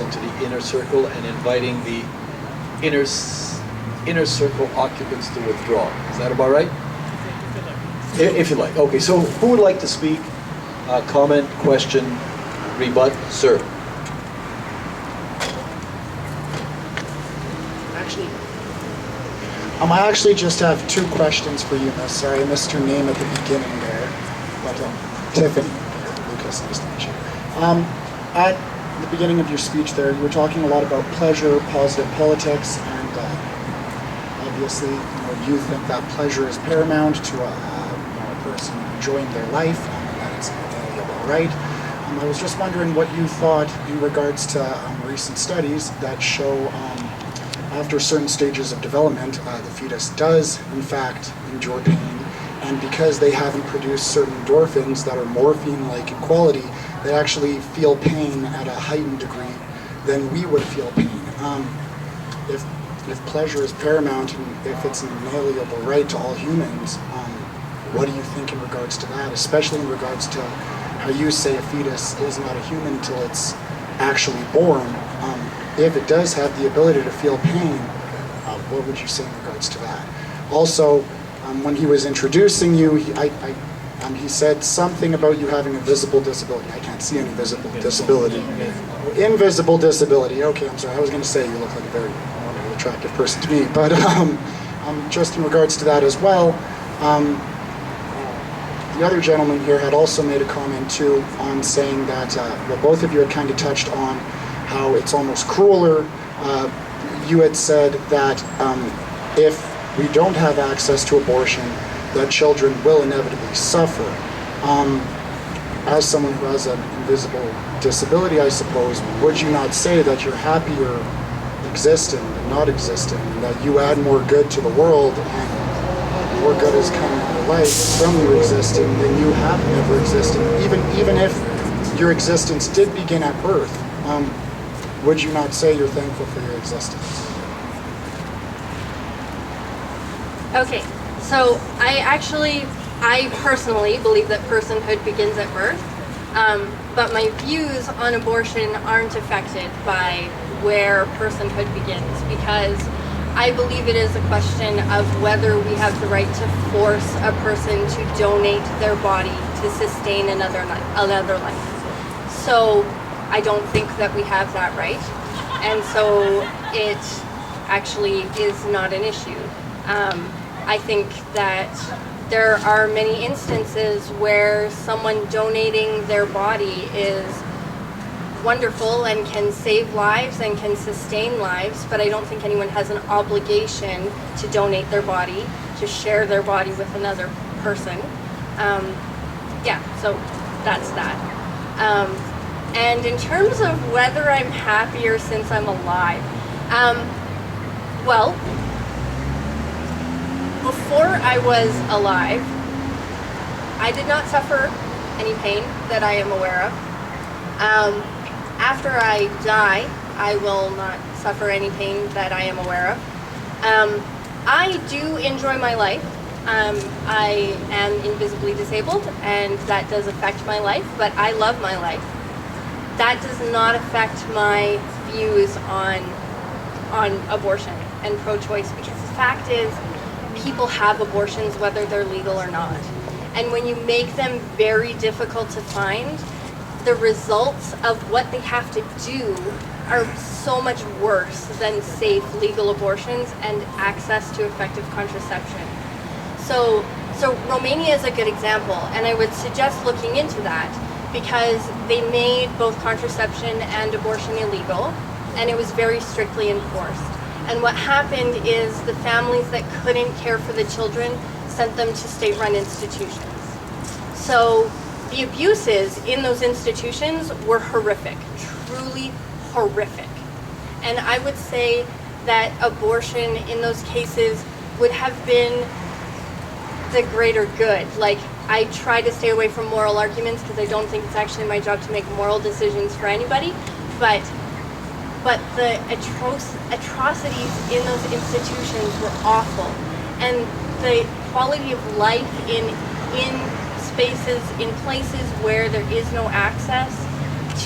into the inner circle and inviting the inner circle occupants to withdraw. Is that about right? If you like. Okay, so who would like to speak? Comment, question, rebut? Sir. I actually just have two questions for you, miss. Sorry, I missed your name at the beginning there. But Tiffany. Lucas, nice to meet you. At the beginning of your speech there, you were talking a lot about pleasure, positive politics, and obviously, you think that pleasure is paramount to a person enjoying their life, and that it's inalienable right. I was just wondering what you thought in regards to recent studies that show after certain stages of development, the fetus does, in fact, enjoy pain, and because they haven't produced certain endorphins that are morphine-like in quality, they actually feel pain at a heightened degree than we would feel pain. If pleasure is paramount and if it's an inalienable right to all humans, what do you think in regards to that, especially in regards to how you say a fetus is not a human until it's actually born? If it does have the ability to feel pain, what would you say in regards to that? Also, when he was introducing you, he said something about you having a visible disability. I can't see any visible disability. Invisible disability. Okay, I'm sorry. I was going to say you look like a very attractive person to me, but just in regards to that as well, the other gentleman here had also made a comment too on saying that, well, both of you had kind of touched on how it's almost crueler. You had said that if we don't have access to abortion, that children will inevitably suffer. As someone who has an invisible disability, I suppose, would you not say that you're happier existing than not existing, and that you add more good to the world and more good is coming in your life from you existing than you have never existed, even if your existence did begin at birth? Would you not say you're thankful for your existence? Okay, so I personally believe that personhood begins at birth, but my views on abortion aren't affected by where personhood begins, because I believe it is a question of whether we have the right to force a person to donate their body to sustain another life. So I don't think that we have that right, and so it actually is not an issue. I think that there are many instances where someone donating their body is wonderful and can save lives and can sustain lives, but I don't think anyone has an obligation to donate their body, to share their body with another person. So that's that. And in terms of whether I'm happier since I'm alive, well, before I was alive, I did not suffer any pain that I am aware of. After I die, I will not suffer any pain that I am aware of. I do enjoy my life. I am invisibly disabled, and that does affect my life, but I love my life. That does not affect my views on abortion and pro-choice, because the fact is, people have abortions whether they're legal or not. And when you make them very difficult to find, the results of what they have to do are so much worse than safe legal abortions and access to effective contraception. So Romania is a good example, and I would suggest looking into that, because they made both contraception and abortion illegal, and it was very strictly enforced. And what happened is the families that couldn't care for the children sent them to state-run institutions. So the abuses in those institutions were horrific, truly horrific. And I would say that abortion in those cases would have been the greater good. Like, I try to stay away from moral arguments because I don't think it's actually my job to make moral decisions for anybody, but the atrocities in those institutions were awful. And the quality of life in spaces, in places where there is no access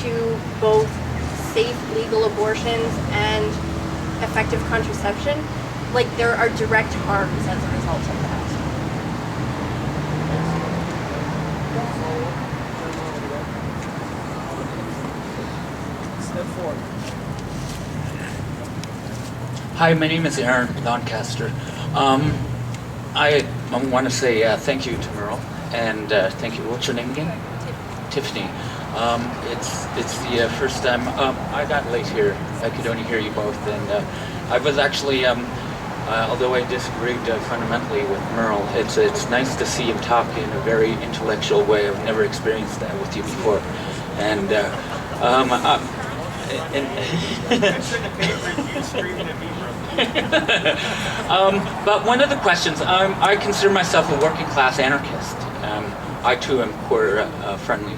to both safe, legal abortions and effective contraception, like there are direct harms as a result of that. Step forward. Hi, my name is Aaron Doncaster. I want to say thank you to Merle, and thank you. What's your name again? Tiffany. It's the first time I got late here. I could only hear you both, and I was actually, although I disagreed fundamentally with Merle, it's nice to see him talk in a very intellectual way. I've never experienced that with you before, and. But one of the questions, I consider myself a working class anarchist. I too am queer friendly.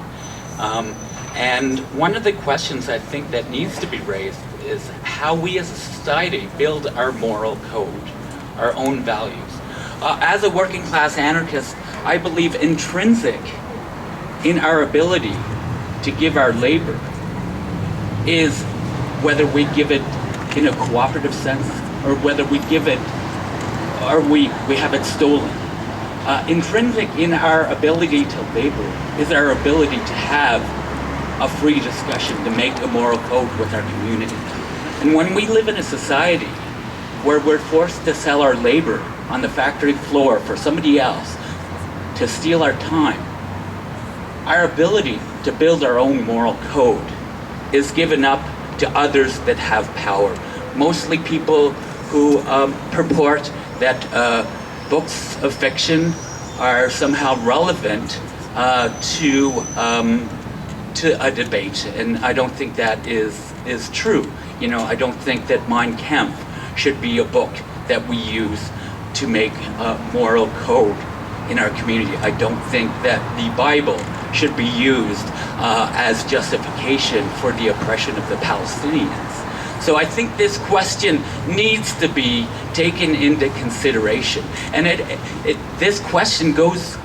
And one of the questions I think that needs to be raised is how we as a society build our moral code, our own values. As a working class anarchist, I believe intrinsic in our ability to give our labor is whether we give it in a cooperative sense or whether we give it or we have it stolen. Intrinsic in our ability to labor is our ability to have a free discussion, to make a moral code with our community. And when we live in a society where we're forced to sell our labor on the factory floor for somebody else to steal our time, our ability to build our own moral code is given up to others that have power. Mostly people who purport that books of fiction are somehow relevant to a debate, and I don't think that is true. You know, I don't think that Mein Kampf should be a book that we use to make a moral code in our community. I don't think that the Bible should be used as justification for the oppression of the Palestinians. So I think this question needs to be taken into consideration. And this question goes,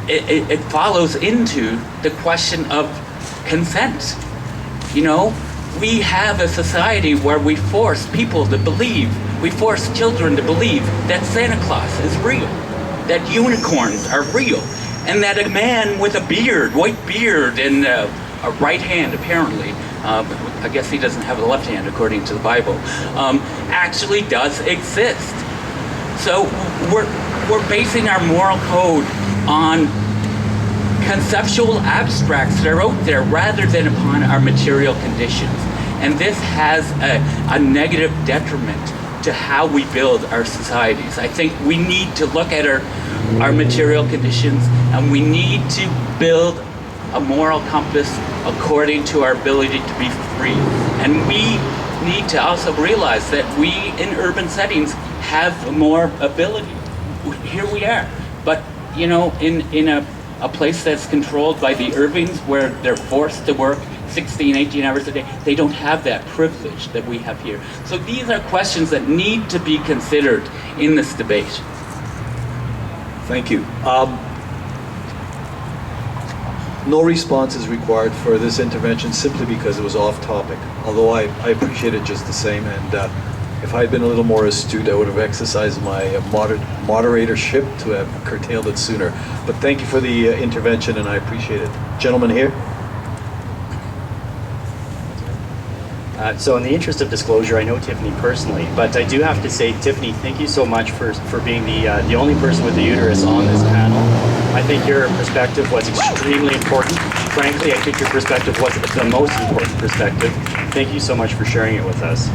it follows into the question of consent. You know, we have a society where we force people to believe, we force children to believe that Santa Claus is real, that unicorns are real, and that a man with a beard, white beard, and a right hand, apparently, I guess he doesn't have a left hand according to the Bible, actually does exist. So we're basing our moral code on conceptual abstracts that are out there rather than upon our material conditions. And this has a negative detriment to how we build our societies. I think we need to look at our material conditions, and we need to build a moral compass according to our ability to be free. And we need to also realize that we in urban settings have more ability. Here we are. But, you know, in a place that's controlled by the Irvings where they're forced to work 16, 18 hours a day, they don't have that privilege that we have here. So these are questions that need to be considered in this debate. Thank you. No response is required for this intervention simply because it was off topic, although I appreciate it just the same. And if I had been a little more astute, I would have exercised my moderatorship to have curtailed it sooner. But thank you for the intervention, and I appreciate it. Gentleman here. So in the interest of disclosure, I know Tiffany personally, but I do have to say, Tiffany, thank you so much for being the only person with a uterus on this panel. I think your perspective was extremely important. Frankly, I think your perspective was the most important perspective. Thank you so much for sharing it with us.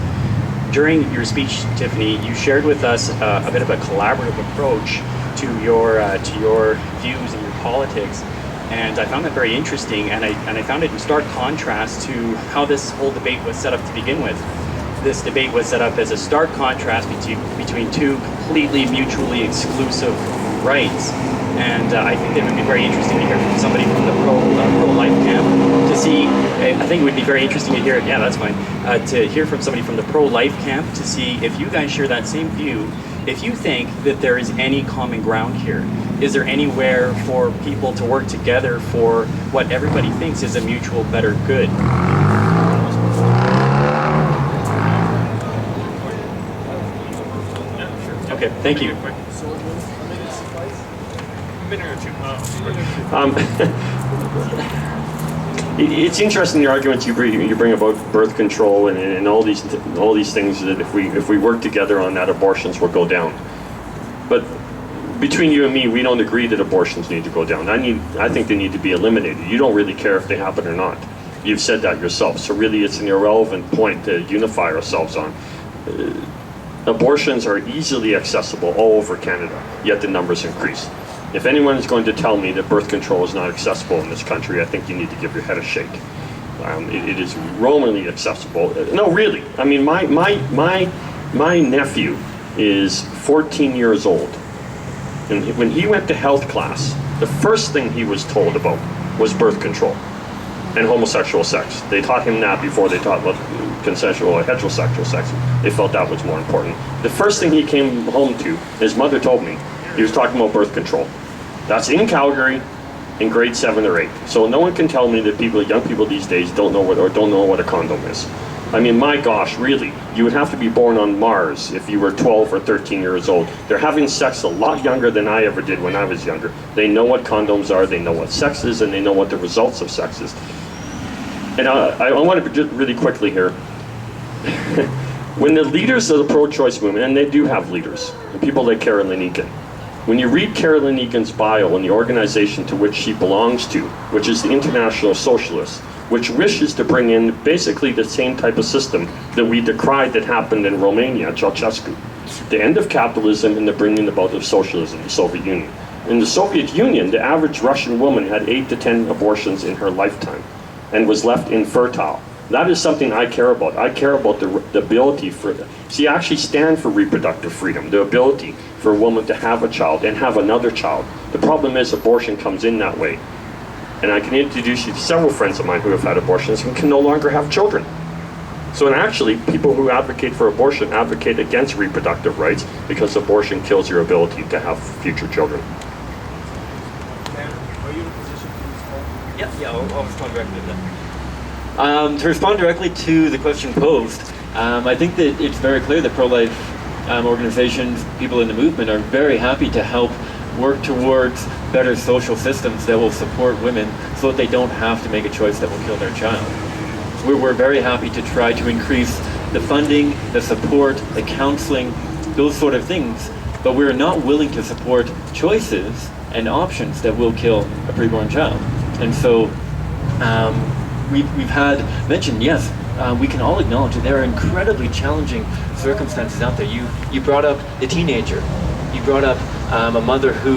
During your speech, Tiffany, you shared with us a bit of a collaborative approach to your views and your politics. And I found that very interesting, and I found it in stark contrast to how this whole debate was set up to begin with. This debate was set up as a stark contrast between two completely mutually exclusive rights. And I think it would be very interesting to hear from somebody from the pro-life camp to see, I think it would be very interesting to hear, yeah, that's fine, to hear from somebody from the pro-life camp to see if you guys share that same view, if you think that there is any common ground here. Is there anywhere for people to work together for what everybody thinks is a mutual better good? Thank you. It's interesting the arguments you bring about birth control and all these things, that if we work together on that, abortions will go down. But between you and me, we don't agree that abortions need to go down. I think they need to be eliminated. You don't really care if they happen or not. You've said that yourself. So really, it's an irrelevant point to unify ourselves on. Abortions are easily accessible all over Canada, yet the numbers increase. If anyone is going to tell me that birth control is not accessible in this country, I think you need to give your head a shake. It is romanly accessible. No, really. I mean, my nephew is 14 years old. And when he went to health class, the first thing he was told about was birth control and homosexual sex. They taught him that before they taught about consensual or heterosexual sex. They felt that was more important. The first thing he came home to, his mother told me, he was talking about birth control. That's in Calgary in grade 7 or 8. So no one can tell me that young people these days don't know what a condom is. I mean, my gosh, really, you would have to be born on Mars if you were 12 or 13 years old. They're having sex a lot younger than I ever did when I was younger. They know what condoms are, they know what sex is, and they know what the results of sex is. And I want to just really quickly here. When the leaders of the pro-choice movement, and they do have leaders, people like Carolyn Egan, when you read Carolyn Egan's bio and the organization to which she belongs to, which is the International Socialists, which wishes to bring in basically the same type of system that we decried that happened in Romania, Ceausescu. The end of capitalism and the bringing about of socialism, the Soviet Union. In the Soviet Union, the average Russian woman had 8 to 10 abortions in her lifetime and was left infertile. That is something I care about. I care about the ability I actually stand for reproductive freedom, the ability for a woman to have a child and have another child. The problem is abortion comes in that way. And I can introduce you to several friends of mine who have had abortions and can no longer have children. So, and actually, people who advocate for abortion advocate against reproductive rights because abortion kills your ability to have future children. Yeah, I'll respond directly to that. To respond directly to the question posed, I think that it's very clear that pro-life organizations, people in the movement, are very happy to help work towards better social systems that will support women so that they don't have to make a choice that will kill their child. We're very happy to try to increase the funding, the support, the counseling, those sort of things, but we're not willing to support choices and options that will kill a preborn child. And so we've had mentioned, yes, we can all acknowledge that there are incredibly challenging circumstances out there. You brought up the teenager. You brought up a mother who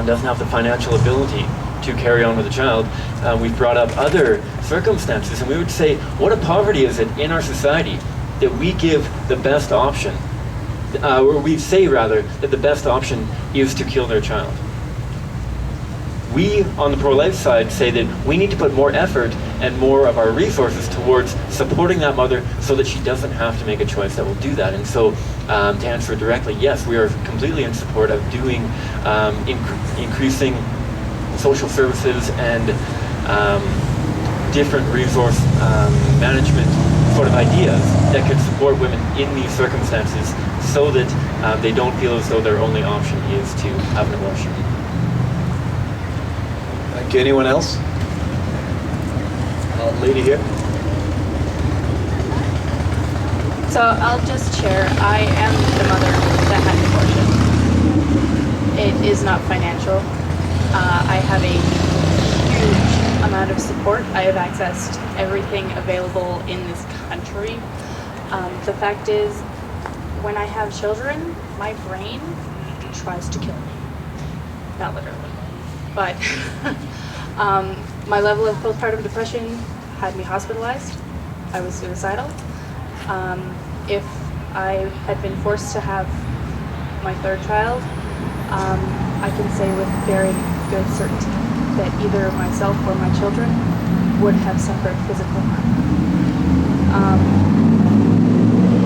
doesn't have the financial ability to carry on with a child. We've brought up other circumstances, and we would say, what a poverty is it in our society that we give the best option, or we say rather, that the best option is to kill their child. We, on the pro-life side, say that we need to put more effort and more of our resources towards supporting that mother so that she doesn't have to make a choice that will do that. And so, to answer it directly, yes, we are completely in support of doing increasing social services and different resource management sort of ideas that could support women in these circumstances so that they don't feel as though their only option is to have an abortion. Thank you. Anyone else? Lady here. So I'll just share. I am the mother that had an abortion. It is not financial. I have a huge amount of support. I have access to everything available in this country. The fact is, when I have children, my brain tries to kill me. Not literally. But my level of postpartum depression had me hospitalized. I was suicidal. If I had been forced to have my third child, I can say with very good certainty that either myself or my children would have suffered physical harm.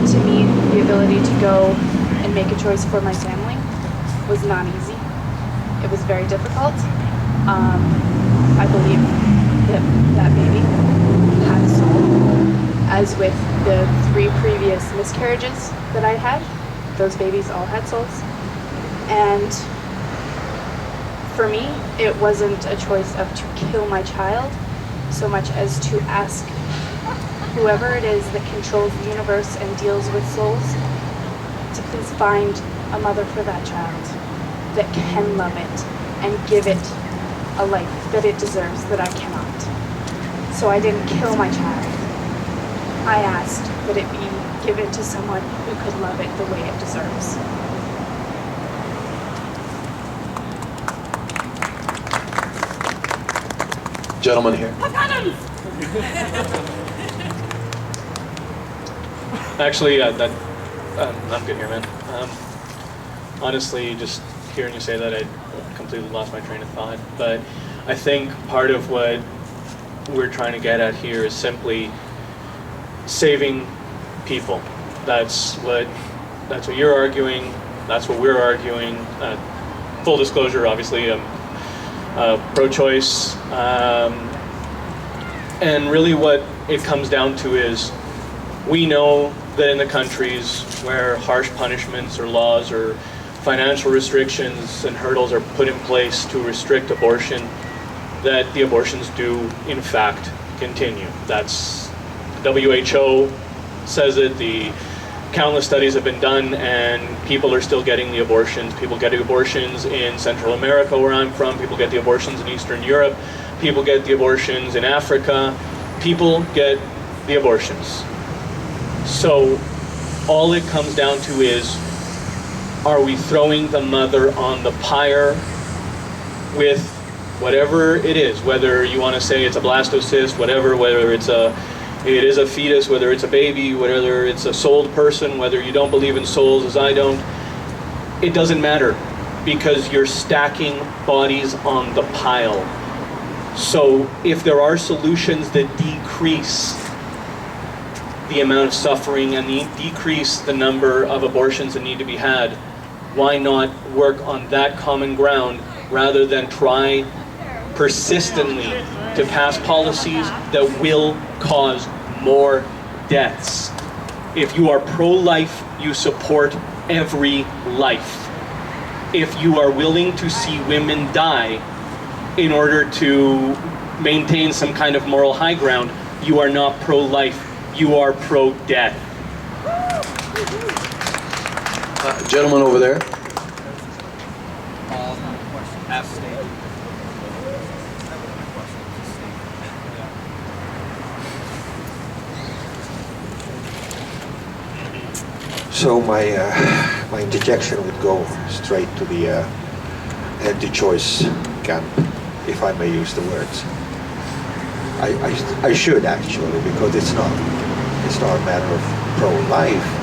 To me, the ability to go and make a choice for my family was not easy. It was very difficult. I believe that that baby had a soul. As with the 3 previous miscarriages that I had, those babies all had souls. And for me, it wasn't a choice of to kill my child so much as to ask whoever it is that controls the universe and deals with souls to please find a mother for that child that can love it and give it a life that it deserves that I cannot. So I didn't kill my child. I asked that it be given to someone who could love it the way it deserves. Gentleman here. Actually, I'm good here, man. Honestly, just hearing you say that, I completely lost my train of thought. But I think part of what we're trying to get at here is simply saving people. That's what you're arguing. That's what we're arguing. Full disclosure, obviously, pro-choice. And really what it comes down to is we know that in the countries where harsh punishments or laws or financial restrictions and hurdles are put in place to restrict abortion, that the abortions do in fact continue. That's WHO says it, the countless studies have been done, and people are still getting the abortions. People get abortions in Central America, where I'm from. People get the abortions in Eastern Europe. People get the abortions in Africa. People get the abortions. So all it comes down to is, are we throwing the mother on the pyre with whatever it is, whether you want to say it's a blastocyst, whatever, whether it is a fetus, whether it's a baby, whether it's a souled person, whether you don't believe in souls as I don't, it doesn't matter, because you're stacking bodies on the pile. So if there are solutions that decrease the amount of suffering and decrease the number of abortions that need to be had, why not work on that common ground rather than try persistently to pass policies that will cause more deaths? If you are pro-life, you support every life. If you are willing to see women die in order to maintain some kind of moral high ground, you are not pro-life, you are pro-death. Gentleman over there. So my interjection would go straight to the anti-choice camp, if I may use the words. I should actually, because it's not a matter of pro-life,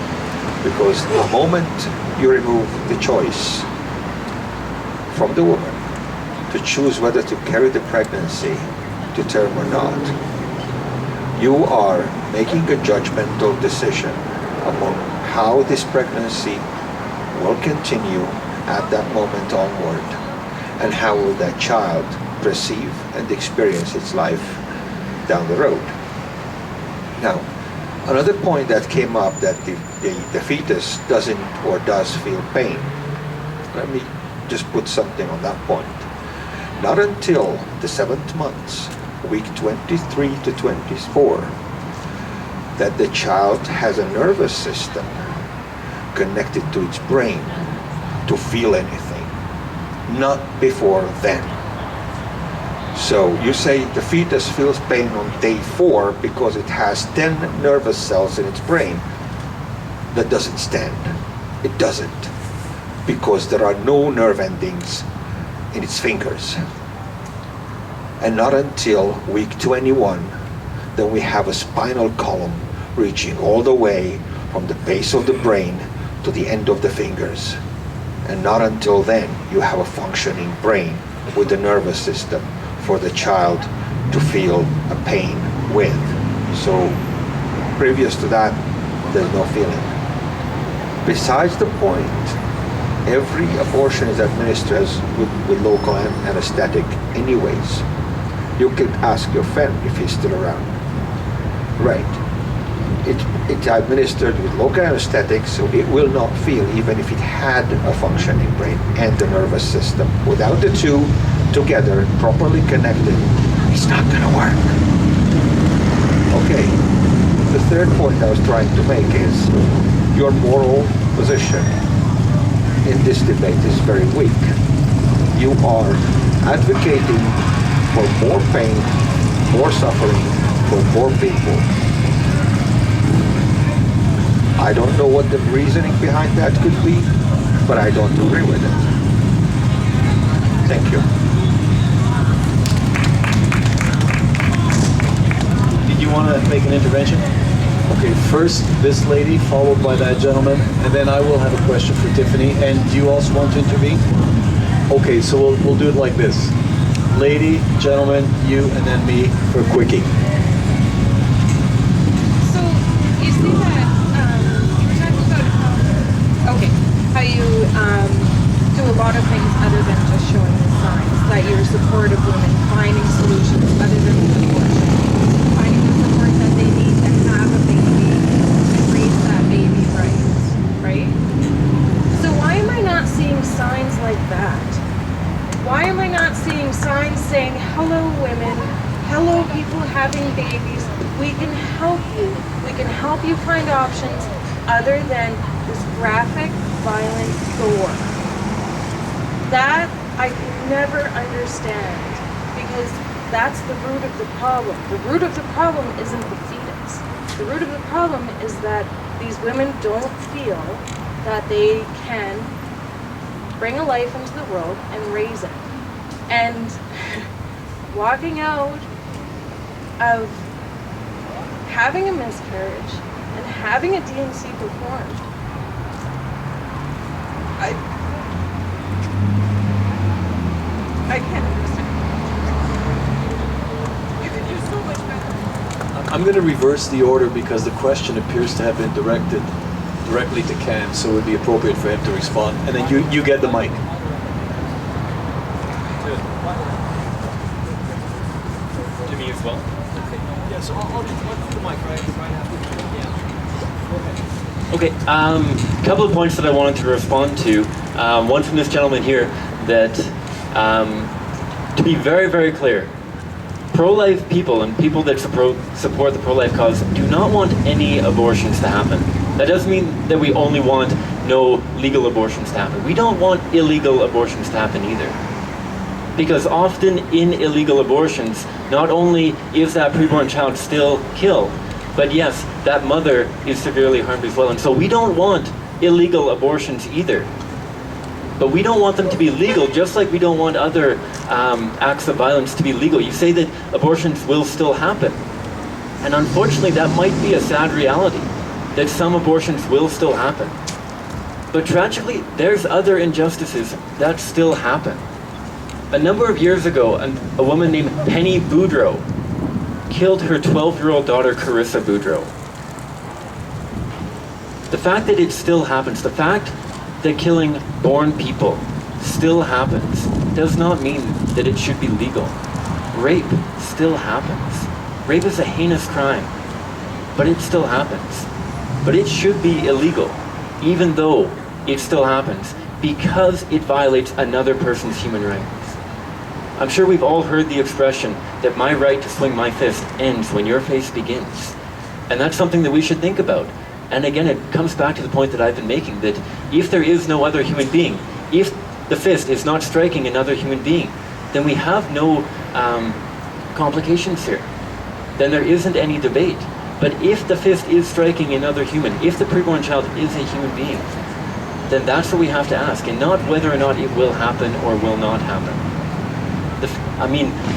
because the moment you remove the choice from the woman to choose whether to carry the pregnancy to term or not, you are making a judgmental decision among how this pregnancy will continue at that moment onward, and how will that child perceive and experience its life down the road. Now, another point that came up, that the fetus doesn't or does feel pain. Let me just put something on that point. Not until the 7th month, week 23 to 24, that the child has a nervous system connected to its brain to feel anything, not before then. So you say the fetus feels pain on day 4 because it has 10 nervous cells in its brain. That doesn't stand. It doesn't, because there are no nerve endings in its fingers. And not until week 21 then we have a spinal column reaching all the way from the base of the brain to the end of the fingers. And not until then you have a functioning brain with the nervous system for the child to feel a pain with. So previous to that, there's no feeling. Besides the point, every abortion is administered with local anesthetic anyways. You could ask your friend if he's still around. Right. it's administered with local anesthetic, so it will not feel even if it had a functioning brain and the nervous system. Without the two together, properly connected, it's not going to work. Okay, the third point I was trying to make is your moral position in this debate is very weak. You are advocating for more pain, more suffering for more people. I don't know what the reasoning behind that could be, but I don't agree with it. Thank you. Did you want to make an intervention? Okay, first this lady, followed by that gentleman, and then I will have a question for Tiffany. And do you also want to intervene? Okay, so we'll do it like this. Lady, gentleman, you, and then me for a quickie. So you see that you were talking about how you do a lot of things other than just showing the signs, that you're supportive of women finding solutions other than abortion, finding the support that they need to have a baby and raise that baby right? So why am I not seeing signs like that? Why am I not seeing signs saying, hello women, hello people having babies, we can help you. We can help you find options other than this graphic, violent gore. That I can never understand, because that's the root of the problem. The root of the problem isn't the fetus. The root of the problem is that these women don't feel that they can bring a life into the world and raise it. And walking out of having a miscarriage and having a DNC performed, I can't understand. You could do so much better. I'm going to reverse the order because the question appears to have been directed directly to Ken, so it would be appropriate for him to respond. And then you get the mic. To me as well. Yeah, so I'll do the mic right after. Yeah. Okay, couple of points that I wanted to respond to. One from this gentleman here that, to be very, very clear, pro-life people and people that support the pro-life cause do not want any abortions to happen. That doesn't mean that we only want no legal abortions to happen. We don't want illegal abortions to happen either. Because often in illegal abortions, not only is that preborn child still killed, but yes, that mother is severely harmed as well. And so we don't want illegal abortions either. But we don't want them to be legal, just like we don't want other acts of violence to be legal. You say that abortions will still happen. And unfortunately, that might be a sad reality, that some abortions will still happen. But tragically, there's other injustices that still happen. A number of years ago, a woman named Penny Boudreau killed her 12-year-old daughter, Carissa Boudreau. The fact that it still happens, the fact that killing born people still happens, does not mean that it should be legal. Rape still happens. Rape is a heinous crime, but it still happens. But it should be illegal, even though it still happens, because it violates another person's human rights. I'm sure we've all heard the expression that my right to swing my fist ends when your face begins. And that's something that we should think about. And again, it comes back to the point that I've been making, that if there is no other human being, if the fist is not striking another human being, then we have no complications here. Then there isn't any debate. But if the fist is striking another human, if the preborn child is a human being, then that's what we have to ask, and not whether or not it will happen or will not happen.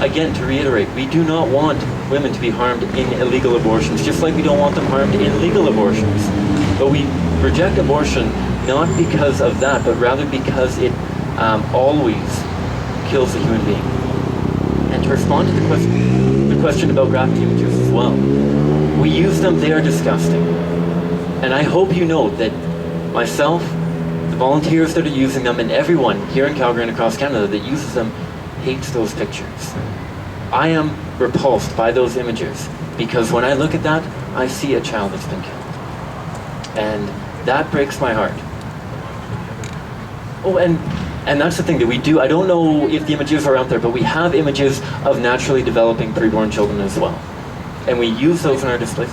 Again, to reiterate, we do not want women to be harmed in illegal abortions, just like we don't want them harmed in legal abortions. But we reject abortion not because of that, but rather because it always kills a human being. And to respond to the question about graphic images as well, we use them, they are disgusting. And I hope you know that myself, the volunteers that are using them, and everyone here in Calgary and across Canada that uses them hates those pictures. I am repulsed by those images because when I look at that, I see a child that's been killed. And that breaks my heart. Oh, and that's the thing that we do. I don't know if the images are out there, but we have images of naturally developing preborn children as well. And we use those in our displays.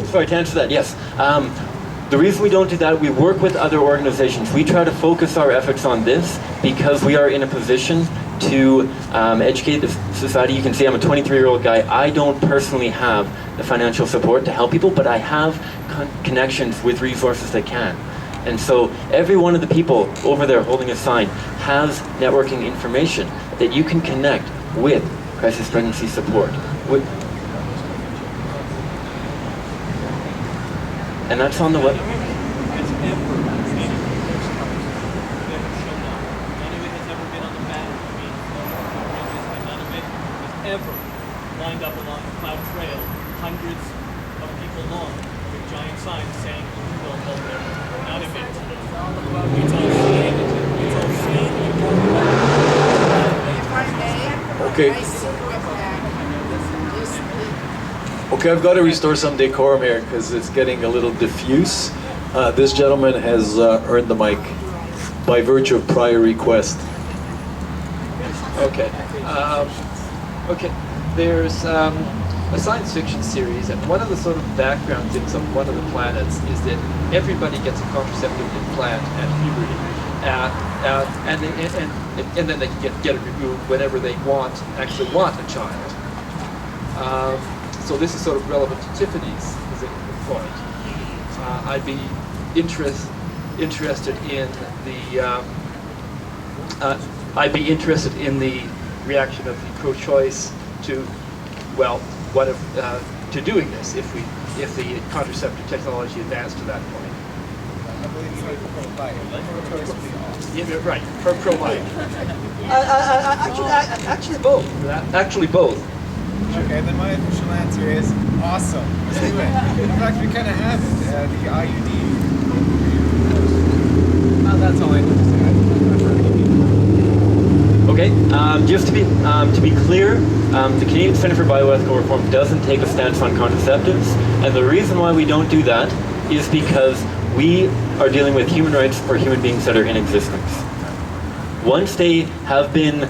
Sorry, to answer that, yes. The reason we don't do that, we work with other organizations. We try to focus our efforts on this because we are in a position to educate the society. You can see I'm a 23-year-old guy. I don't personally have the financial support to help people, but I have connections with resources that can. And so every one of the people over there holding a sign has networking information that you can connect with crisis pregnancy support. And that's on the web. Ever lined up along the Cloud Trail, hundreds of people long, with giant signs saying, "We will hold there." Not a bit. It's all shame. It's all shame. Okay. Okay, I've got to restore some decorum here because it's getting a little diffuse. This gentleman has earned the mic by virtue of prior request. Okay. Okay. There's a science fiction series, and one of the sort of background things of one of the planets is that everybody gets a contraceptive implant at puberty, and then they can get it removed whenever they actually want a child. So this is sort of relevant to Tiffany's point. I'd be interested in the reaction of the pro-choice to, well, to doing this if the contraceptive technology advanced to that point. I believe you mean pro-life. Pro-choice would be awesome. Yeah, right. Pro-life. Actually both. Actually both. Okay, then my official answer is awesome. Let's do it. In fact, we kind of have it. The IUD. That's all I need to say. Okay, just to be clear, the Canadian Centre for Bioethical Reform doesn't take a stance on contraceptives, and the reason why we don't do that is because we are dealing with human rights for human beings that are in existence. Once they have been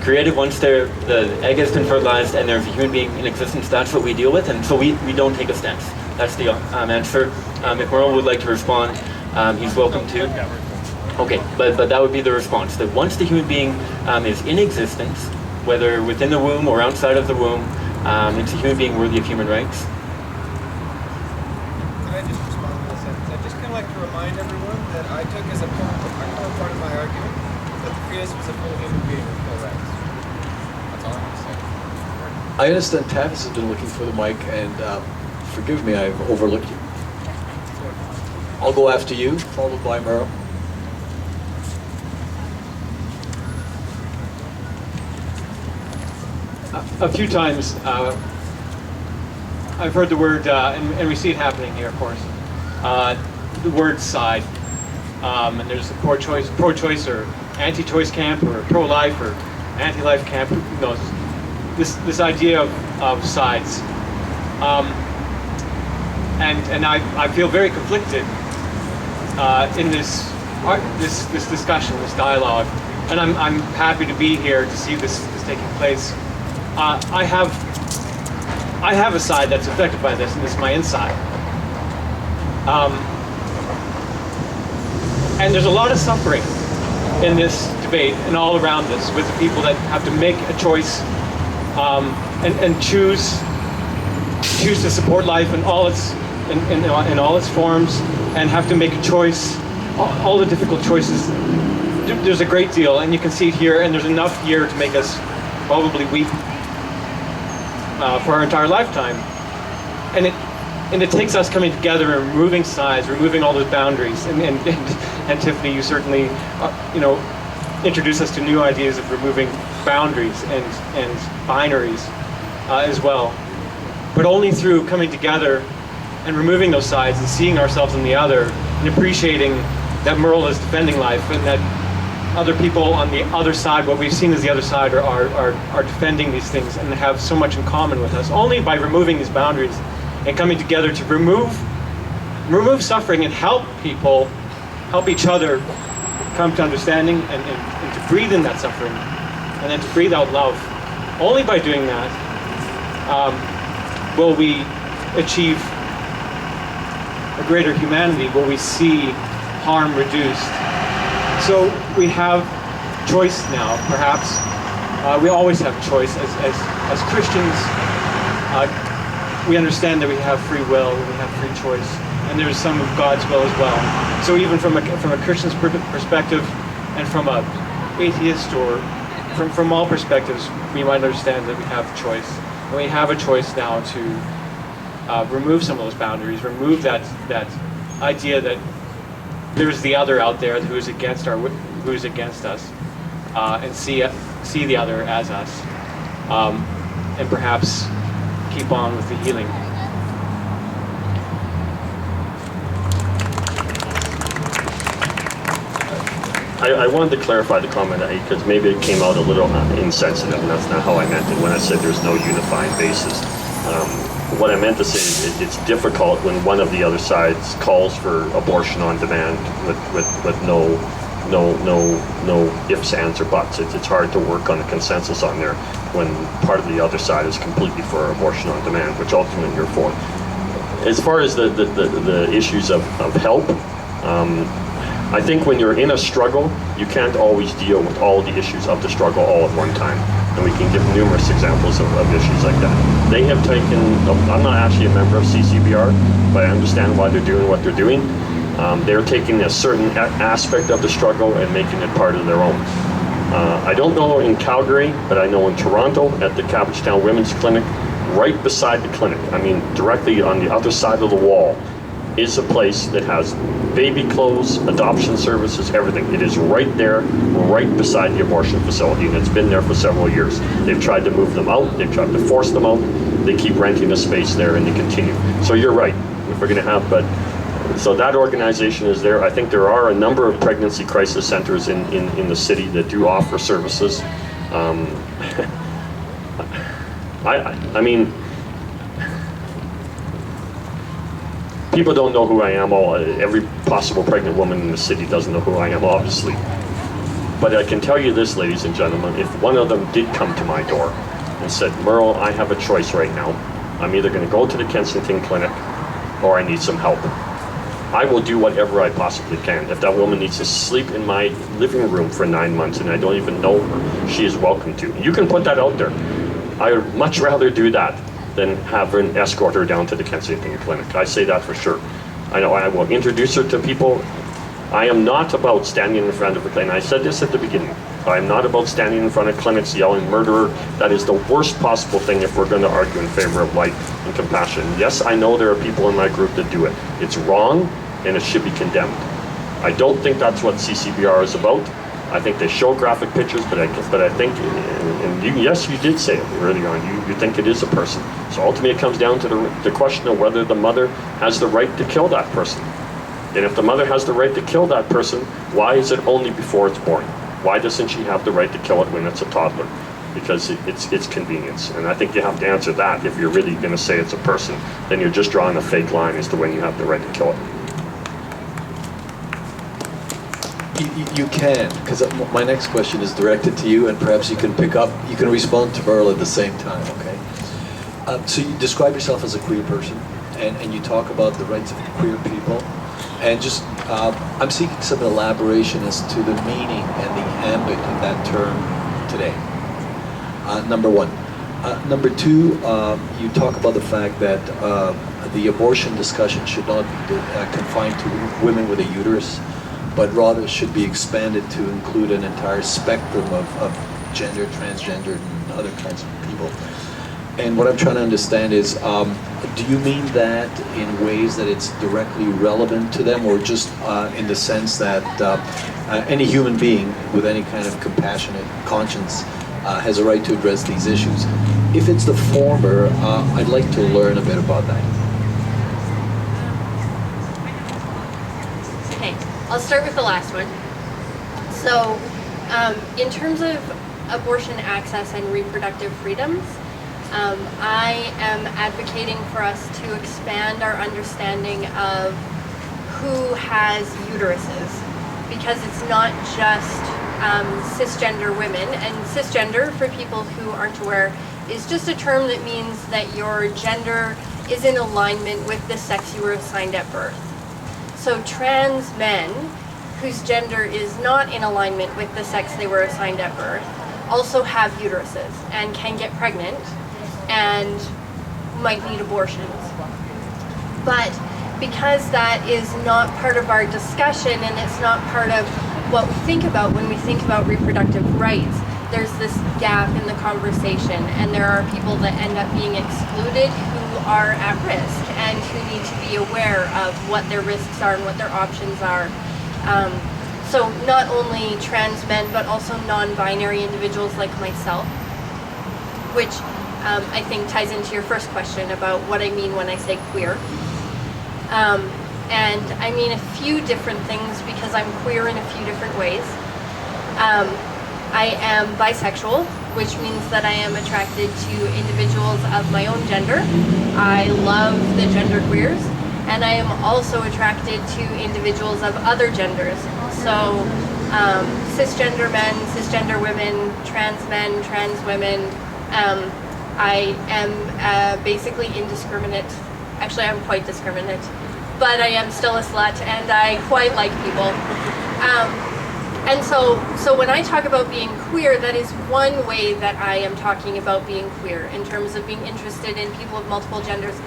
created, once the egg has been fertilized and there's a human being in existence, that's what we deal with, and so we don't take a stance. That's the answer. If Merle would like to respond, he's welcome to. Okay, but that would be the response, that once the human being is in existence, whether within the womb or outside of the womb, it's a human being worthy of human rights. Can I just respond to this sentence? I'd just kind of like to remind everyone that I took as a core part of my argument that the fetus was a full human being with full rights. That's all I'm going to say. I understand Tavis has been looking for the mic, and forgive me, I've overlooked you. I'll go after you, followed by Merle. A few times I've heard the word, and we see it happening here, of course, the word side. And there's a pro-choice or anti-choice camp, or pro-life or anti-life camp, who knows. This idea of sides. And I feel very conflicted in this discussion, this dialogue. And I'm happy to be here to see this taking place. I have a side that's affected by this, and this is my inside. And there's a lot of suffering in this debate and all around this, with the people that have to make a choice and choose to support life in all its in all its forms, and have to make a choice, all the difficult choices. There's a great deal, and you can see it here, and there's enough here to make us probably weep for our entire lifetime. And it takes us coming together and removing sides, removing all those boundaries. And Tiffany, you certainly, introduce us to new ideas of removing boundaries and binaries as well. But only through coming together and removing those sides and seeing ourselves in the other, and appreciating that Merle is defending life, and that other people on the other side, what we've seen as the other side, are defending these things and have so much in common with us. Only by removing these boundaries and coming together to remove suffering and help people, help each other come to understanding and to breathe in that suffering and then to breathe out love. Only by doing that will we achieve a greater humanity, will we see harm reduced. So we have choice now, perhaps. We always have choice. As Christians, we understand that we have free will, we have free choice, and there's some of God's will as well. So even from a Christian's perspective, and from a atheist, or from all perspectives, we might understand that we have choice. And we have a choice now to remove some of those boundaries, remove that idea that there's the other out there who's against us, and see the other as us, and perhaps keep on with the healing. I wanted to clarify the comment because maybe it came out a little insensitive, and that's not how I meant it when I said there's no unifying basis. What I meant to say is it's difficult when one of the other sides calls for abortion on demand with no ifs, ands, or buts. It's hard to work on a consensus on there when part of the other side is completely for abortion on demand, which ultimately you're for. As far as the issues of help, I think when you're in a struggle, you can't always deal with all the issues of the struggle all at one time. And we can give numerous examples of issues like that. They have taken, I'm not actually a member of CCBR, but I understand why they're doing what they're doing. They're taking a certain aspect of the struggle and making it part of their own. I don't know in Calgary, but I know in Toronto at the Cabbagetown Women's Clinic, right beside the clinic, I mean directly on the other side of the wall, is a place that has baby clothes, adoption services, everything. It is right there, right beside the abortion facility, and it's been there for several years. They've tried to move them out, they've tried to force them out, they keep renting the space there and they continue. So you're right, if we're gonna have, so that organization is there. I think there are a number of pregnancy crisis centers in the city that do offer services. I mean, people don't know who I am. Every possible pregnant woman in the city doesn't know who I am, obviously. But I can tell you this, ladies and gentlemen, if one of them did come to my door and said, Merle, I have a choice right now. I'm either going to go to the Kensington Clinic or I need some help. I will do whatever I possibly can. If that woman needs to sleep in my living room for 9 months and I don't even know her, she is welcome to. You can put that out there. I would much rather do that than have her escort her down to the Kensington Clinic. I say that for sure. I know I will introduce her to people. I am not about standing in front of a clinic. I said this at the beginning. I am not about standing in front of clinics yelling murderer. That is the worst possible thing if we're going to argue in favor of life and compassion. Yes, I know there are people in my group that do it. It's wrong and it should be condemned. I don't think that's what CCBR is about. I think they show graphic pictures, but I think, and yes, you did say it early on, you think it is a person. So ultimately it comes down to the question of whether the mother has the right to kill that person. And if the mother has the right to kill that person, why is it only before it's born? Why doesn't she have the right to kill it when it's a toddler? Because it's convenience. And I think you have to answer that. If you're really going to say it's a person, then you're just drawing a fake line as to when you have the right to kill it. You can, because my next question is directed to you, and perhaps you can respond to Merle at the same time, okay? So you describe yourself as a queer person, and you talk about the rights of queer people, and just, I'm seeking some elaboration as to the meaning and the ambit of that term today, number one. Number two, you talk about the fact that the abortion discussion should not be confined to women with a uterus, but rather should be expanded to include an entire spectrum of gender, transgender, and other kinds of people. And what I'm trying to understand is, do you mean that in ways that it's directly relevant to them, or just in the sense that any human being with any kind of compassionate conscience has a right to address these issues? If it's the former, I'd like to learn a bit about that. I'll start with the last one. So In terms of abortion access and reproductive freedoms, I am advocating for us to expand our understanding of who has uteruses, because it's not just cisgender women. And cisgender, for people who aren't aware, is just a term that means that your gender is in alignment with the sex you were assigned at birth. So trans men whose gender is not in alignment with the sex they were assigned at birth also have uteruses and can get pregnant and might need abortions. But because that is not part of our discussion and it's not part of what we think about when we think about reproductive rights, there's this gap in the conversation, and there are people that end up being excluded who are at risk and who need to be aware of what their risks are and what their options are. So not only trans men, but also non-binary individuals like myself, which I think ties into your first question about what I mean when I say queer. And I mean a few different things because I'm queer in a few different ways. I am bisexual, which means that I am attracted to individuals of my own gender. I love the genderqueers, and I am also attracted to individuals of other genders. So cisgender men, cisgender women, trans men, trans women. I am basically indiscriminate. Actually, I'm quite discriminate, but I am still a slut, and I quite like people. And so when I talk about being queer, that is one way that I am talking about being queer in terms of being interested in people of multiple genders.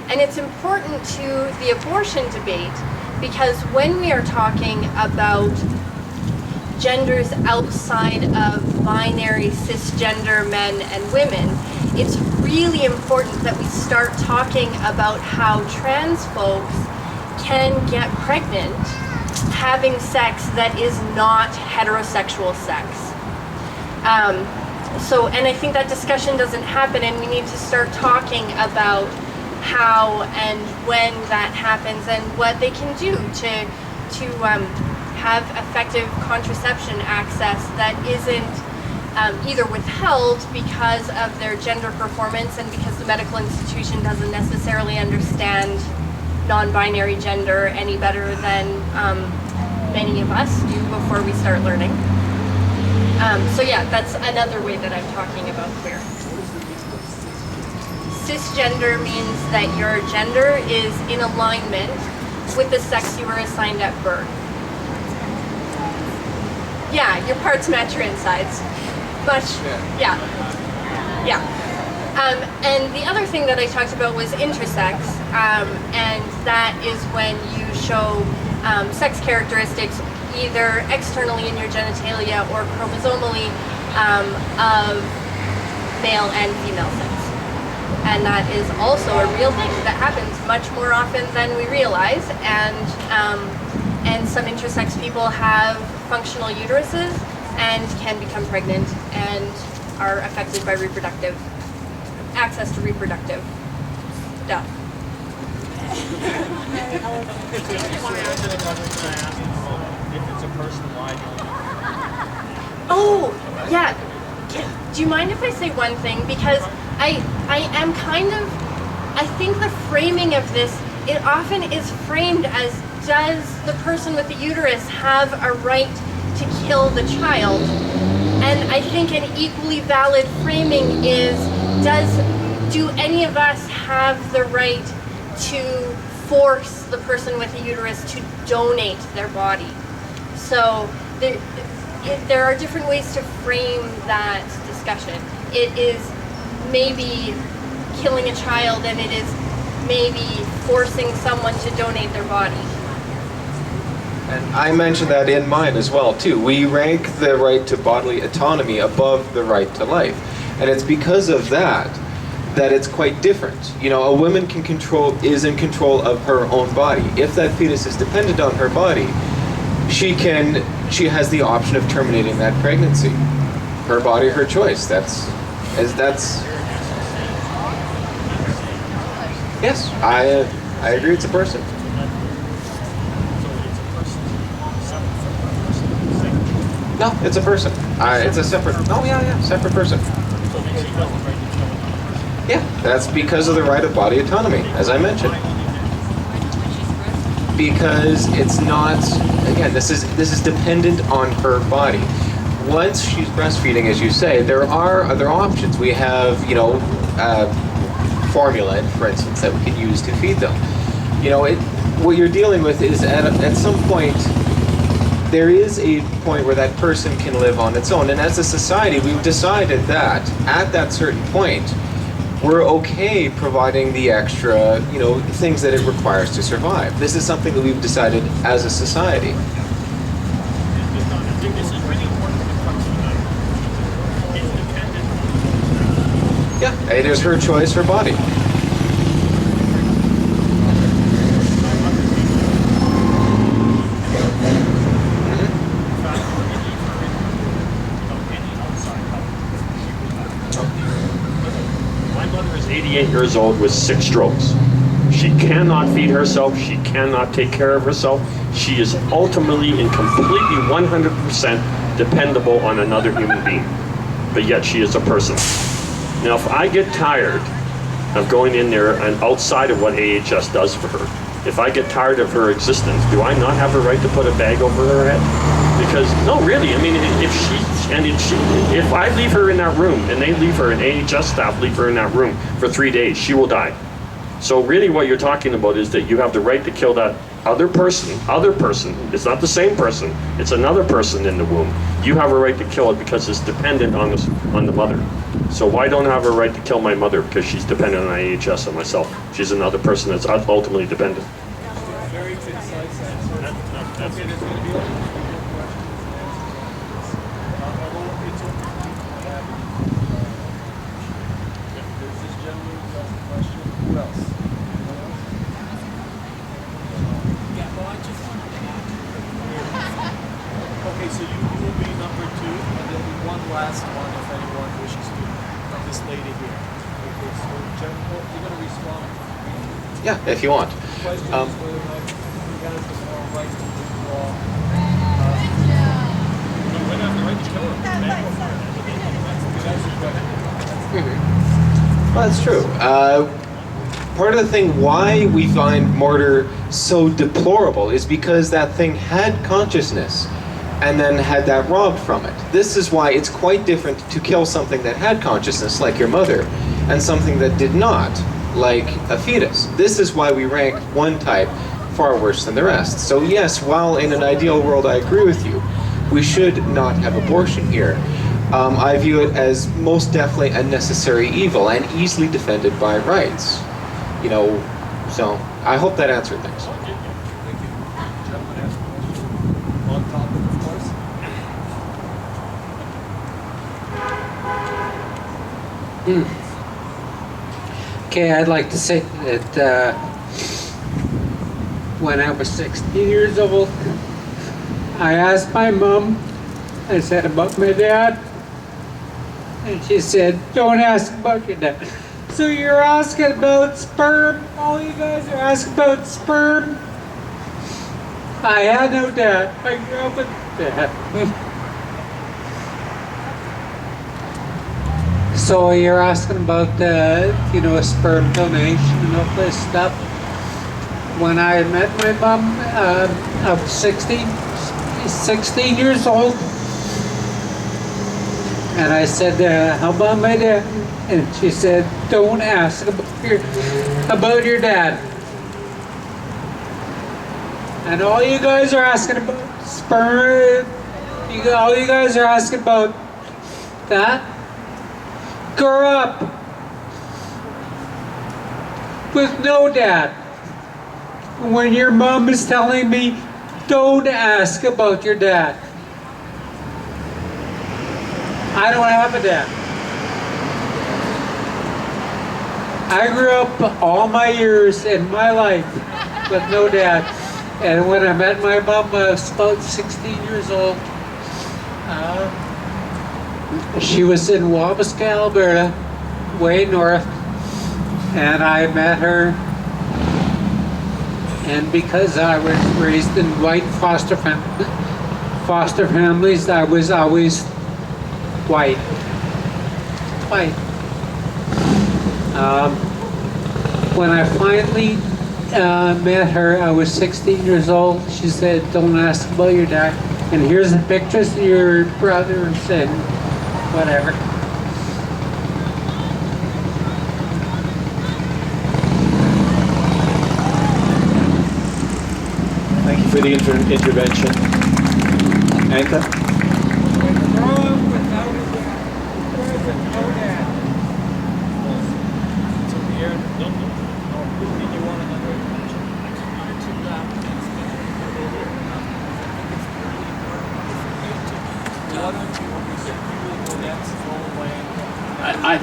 And it's important to the abortion debate because when we are talking about genders outside of binary cisgender men and women, it's really important that we start talking about how trans folks can get pregnant having sex that is not heterosexual sex. And I think that discussion doesn't happen, and we need to start talking about how and when that happens and what they can do to have effective contraception access that isn't either withheld because of their gender performance and because the medical institution doesn't necessarily understand non-binary gender any better than many of us do before we start learning. So yeah, that's another way that I'm talking about queer. Cisgender means that your gender is in alignment with the sex you were assigned at birth. Yeah, your parts match your insides. Much, yeah. And the other thing that I talked about was intersex, and that is when you show sex characteristics either externally in your genitalia or chromosomally of male and female sex. And that is also a real thing that happens much more often than we realize, and some intersex people have functional uteruses and can become pregnant and are affected by access to reproductive stuff. Oh, yeah. Do you mind if I say one thing? Because I am kind of, I think the framing of this, it often is framed as, does the person with the uterus have a right to kill the child? And I think an equally valid framing is, do any of us have the right to force the person with a uterus to donate their body? So there are different ways to frame that discussion. It is maybe killing a child, and it is maybe forcing someone to donate their body. And I mentioned that in mine as well, too. We rank the right to bodily autonomy above the right to life. And it's because of that it's quite different. You know, a woman is in control of her own body. If that fetus is dependent on her body, she has the option of terminating that pregnancy. Her body, her choice. Yes, I agree, it's a person. No, it's a person. It's a separate. Oh yeah, separate person. Yeah, that's because of the right of body autonomy, as I mentioned. Because it's not. Again, this is dependent on her body. Once she's breastfeeding, as you say, there are other options. We have, formula, for instance, that we can use to feed them. What you're dealing with is at some point, there is a point where that person can live on its own. And as a society, we've decided that at that certain point, we're okay providing the extra, things that it requires to survive. This is something that we've decided as a society. Yeah, it is her choice, her body. My mother is 88 years old with 6 strokes. She cannot feed herself. She cannot take care of herself. She is ultimately and completely 100% dependable on another human being. But yet she is a person. Now, if I get tired of going in there and outside of what AHS does for her, if I get tired of her existence, do I not have a right to put a bag over her head? Because, no, really, I mean, if I leave her in that room and they leave her and AHS staff leave her in that room for 3 days, she will die. So really what you're talking about is that you have the right to kill that other person, it's not the same person, it's another person in the womb. You have a right to kill it because it's dependent on the mother. So why don't I have a right to kill my mother because she's dependent on AHS and myself? She's another person that's ultimately dependent. Very concise answer. Okay, there's going to be there's this gentleman who has a question. Who else? Okay, so you will be number 2, and there'll be one last one if anyone wishes to. This lady here. Okay, so General, you're going to respond. Yeah, if you want. Question is whether or not you guys have more right to withdraw. We're not the right to kill her. Well, that's true. Part of the thing why we find murder so deplorable is because that thing had consciousness and then had that robbed from it. This is why it's quite different to kill something that had consciousness, like your mother, and something that did not, like a fetus. This is why we rank one type far worse than the rest. So yes, while in an ideal world I agree with you, we should not have abortion here. I view it as most definitely a necessary evil and easily defended by rights. So I hope that answered things. Thank you. Gentleman asked a question. On topic, of course. Okay, I'd like to say that when I was 16 years old, I asked my mom, I said about my dad, and she said, don't ask about your dad. So you're asking about sperm? All you guys are asking about sperm? I had no dad. I grew up with dad. So you're asking about sperm donation and all this stuff. When I met my mom, I was 16 years old, and I said, how about my dad? And she said, don't ask about your dad. And all you guys are asking about sperm, all you guys are asking about that, grow up with no dad. When your mom is telling me, don't ask about your dad. I don't have a dad. I grew up all my years in my life with no dad. And when I met my mom, I was about 16 years old. She was in Wabasca, Alberta, way north. And I met her. And because I was raised in white foster foster families, I was always white. White. When I finally met her, I was 16 years old. She said, "Don't ask about your dad. And here's the pictures of your brother," and said, whatever. Thank you for the intervention. Anka?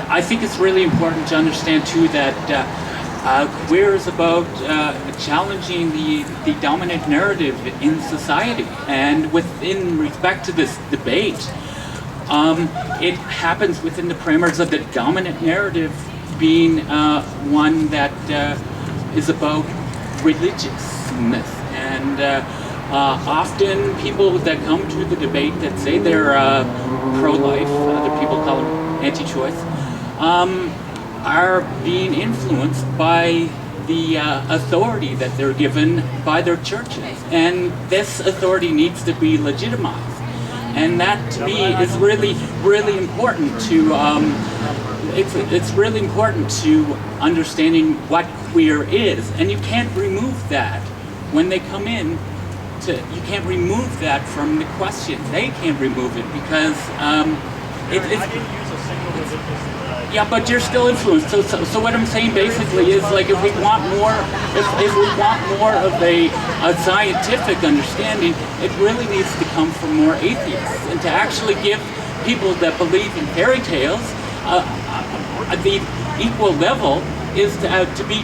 I think it's really important to understand too that queer is about challenging the dominant narrative in society, and within respect to this debate, it happens within the parameters of the dominant narrative being one that is about religiousness, and often people that come to the debate that say they're pro-life, other people call them anti-choice, are being influenced by the authority that they're given by their churches, and this authority needs to be legitimized, and that to me is really, really important to it's really important to understanding what queer is, and you can't remove that when they come in. You can't remove that from the question. They can't remove it because yeah, but you're still influenced. So what I'm saying basically is, like, if we want more, if we want more of a scientific understanding, it really needs to come from more atheists, and to actually give people that believe in fairy tales the equal level is to be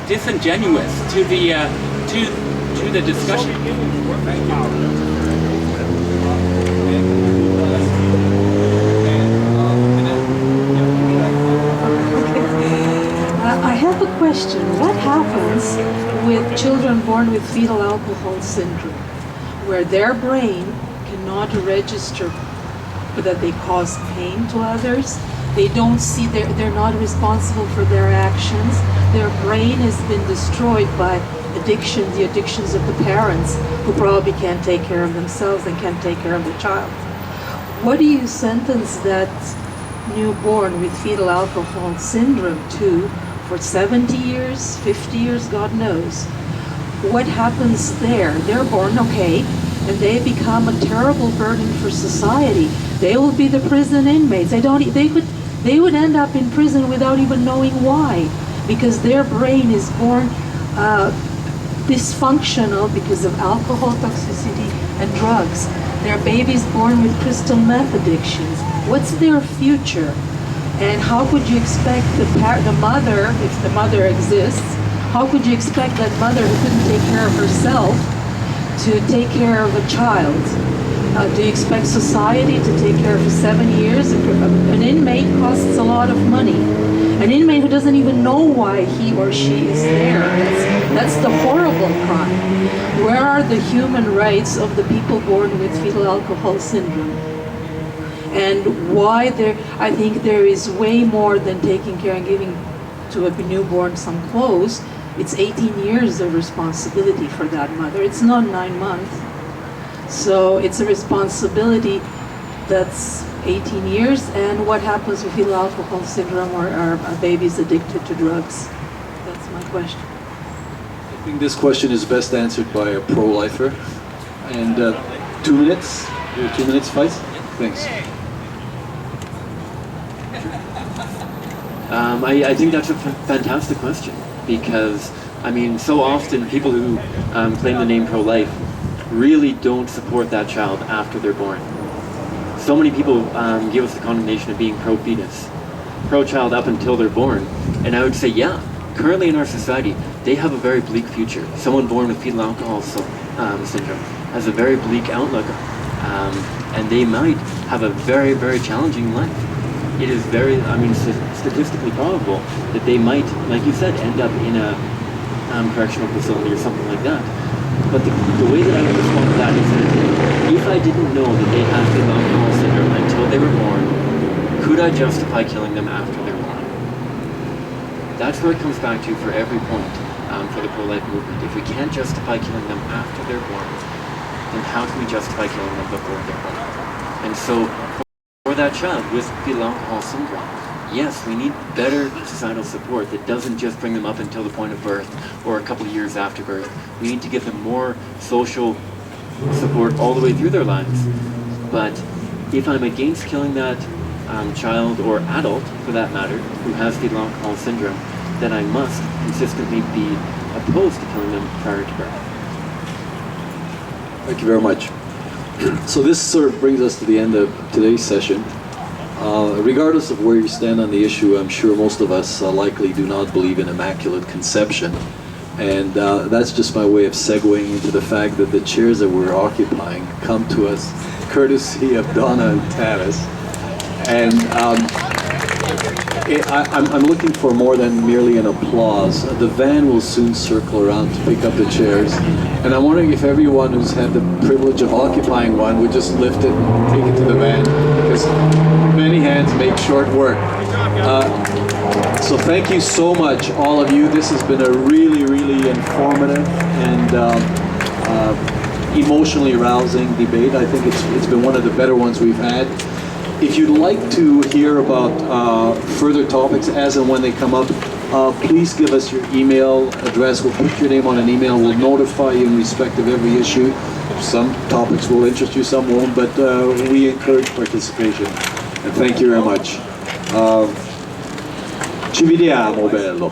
disingenuous to the discussion. I have a question. What happens with children born with fetal alcohol syndrome, where their brain cannot register that they cause pain to others? They don't see, they're not responsible for their actions. Their brain has been destroyed by addiction, the addictions of the parents, who probably can't take care of themselves and can't take care of the child. What do you sentence that newborn with fetal alcohol syndrome to for 70 years, 50 years, God knows? What happens there? They're born okay, and they become a terrible burden for society. They will be the prison inmates. They would end up in prison without even knowing why, because their brain is born dysfunctional because of alcohol toxicity and drugs. They're babies born with crystal meth addictions. What's their future? And how could you expect the mother, if the mother exists, how could you expect that mother who couldn't take care of herself to take care of a child? Do you expect society to take care for 7 years? An inmate costs a lot of money. An inmate who doesn't even know why he or she is there. That's the horrible crime. Where are the human rights of the people born with fetal alcohol syndrome? And why I think there is way more than taking care and giving to a newborn some clothes. It's 18 years of responsibility for that mother. It's not 9 months. So it's a responsibility that's 18 years. And what happens with fetal alcohol syndrome, or are babies addicted to drugs? That's my question. I think this question is best answered by a pro-lifer. And 2 minutes? 2 minutes, Feist? Thanks. I think that's a fantastic question, because, I mean, so often people who claim the name pro-life really don't support that child after they're born. So many people give us the condemnation of being pro-fetus, pro-child up until they're born. And I would say, yeah, currently in our society, they have a very bleak future. Someone born with fetal alcohol syndrome has a very bleak outlook, and they might have a very, very challenging life. It is very, I mean, statistically probable that they might, like you said, end up in a correctional facility or something like that. But the way that I would respond to that is that if I didn't know that they had fetal alcohol syndrome until they were born, could I justify killing them after they're born? That's where it comes back to for every point for the pro-life movement. If we can't justify killing them after they're born, then how can we justify killing them before they're born? And so for that child with fetal alcohol syndrome, yes, we need better societal support that doesn't just bring them up until the point of birth or a couple of years after birth. We need to give them more social support all the way through their lives. But if I'm against killing that child or adult, for that matter, who has fetal alcohol syndrome, then I must consistently be opposed to killing them prior to birth. Thank you very much. So this sort of brings us to the end of today's session. Regardless of where you stand on the issue, I'm sure most of us likely do not believe in immaculate conception. And that's just my way of segueing into the fact that the chairs that we're occupying come to us courtesy of Donna and Tavis. And I'm looking for more than merely an applause. The van will soon circle around to pick up the chairs. And I'm wondering if everyone who's had the privilege of occupying one would just lift it and take it to the van, because many hands make short work. So thank you so much, all of you. This has been a really, really informative and emotionally rousing debate. I think it's been one of the better ones we've had. If you'd like to hear about further topics as and when they come up, please give us your email address. We'll put your name on an email. We'll notify you in respect of every issue. Some topics will interest you, some won't, but we encourage participation. And thank you very much. Ci vediamo, bello.